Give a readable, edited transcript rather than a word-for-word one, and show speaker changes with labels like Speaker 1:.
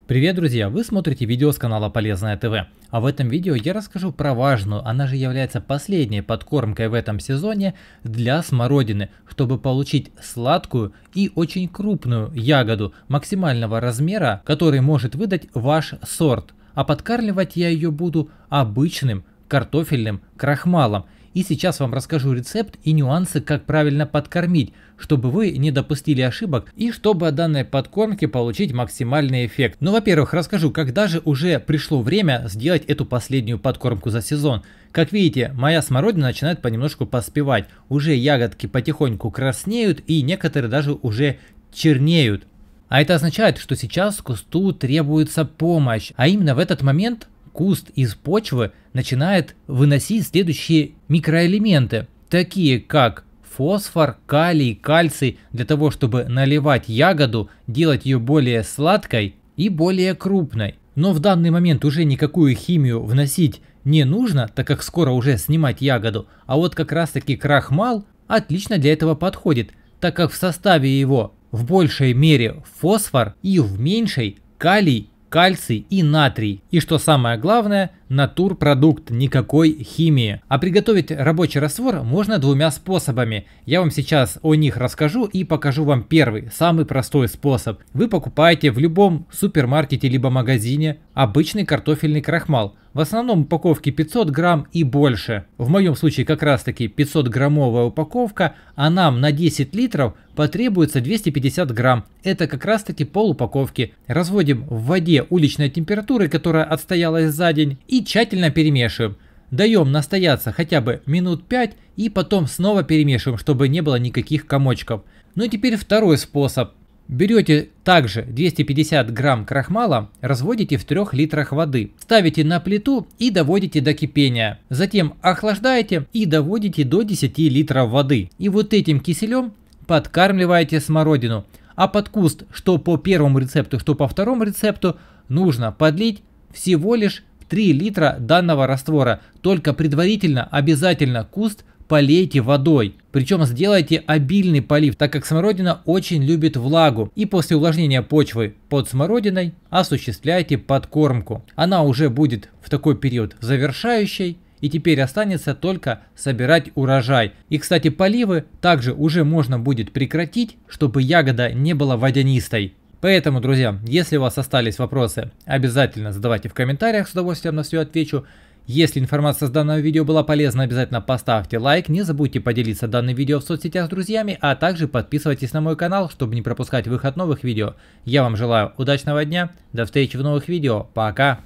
Speaker 1: Привет, друзья! Вы смотрите видео с канала Полезное ТВ. А в этом видео я расскажу про важную, она же является последней подкормкой в этом сезоне для смородины, чтобы получить сладкую и очень крупную ягоду максимального размера, который может выдать ваш сорт. А подкармливать я ее буду обычным картофельным крахмалом. И сейчас вам расскажу рецепт и нюансы, как правильно подкормить, чтобы вы не допустили ошибок и чтобы от данной подкормки получить максимальный эффект. Ну, во-первых, расскажу, когда же уже пришло время сделать эту последнюю подкормку за сезон. Как видите, моя смородина начинает понемножку поспевать. Уже ягодки потихоньку краснеют и некоторые даже уже чернеют. А это означает, что сейчас кусту требуется помощь. А именно в этот момент куст из почвы начинает выносить следующие микроэлементы, такие как фосфор, калий, кальций, для того, чтобы наливать ягоду, делать ее более сладкой и более крупной. Но в данный момент уже никакую химию вносить не нужно, так как скоро уже снимать ягоду, а вот как раз таки крахмал отлично для этого подходит, так как в составе его в большей мере фосфор и в меньшей калий, кальций и натрий. И что самое главное, натурпродукт, никакой химии. А приготовить рабочий раствор можно двумя способами. Я вам сейчас о них расскажу и покажу вам первый, самый простой способ. Вы покупаете в любом супермаркете либо магазине обычный картофельный крахмал. В основном упаковки 500 грамм и больше. В моем случае как раз таки 500 граммовая упаковка, а нам на 10 литров потребуется 250 грамм. Это как раз таки пол упаковки. Разводим в воде уличной температуры, которая отстоялась за день, и тщательно перемешиваем. Даем настояться хотя бы минут 5 и потом снова перемешиваем, чтобы не было никаких комочков. Ну и теперь второй способ. Берете также 250 грамм крахмала, разводите в 3 литрах воды, ставите на плиту и доводите до кипения. Затем охлаждаете и доводите до 10 литров воды. И вот этим киселем подкармливаете смородину. А под куст, что по первому рецепту, что по второму рецепту, нужно подлить всего лишь 3 литра данного раствора. Только предварительно обязательно куст полейте водой. Причем сделайте обильный полив, так как смородина очень любит влагу. И после увлажнения почвы под смородиной осуществляйте подкормку. Она уже будет в такой период завершающей. И теперь останется только собирать урожай. И, кстати, поливы также уже можно будет прекратить, чтобы ягода не была водянистой. Поэтому, друзья, если у вас остались вопросы, обязательно задавайте в комментариях, с удовольствием на все отвечу. Если информация с данного видео была полезна, обязательно поставьте лайк, не забудьте поделиться данным видео в соцсетях с друзьями, а также подписывайтесь на мой канал, чтобы не пропускать выход новых видео. Я вам желаю удачного дня, до встречи в новых видео, пока!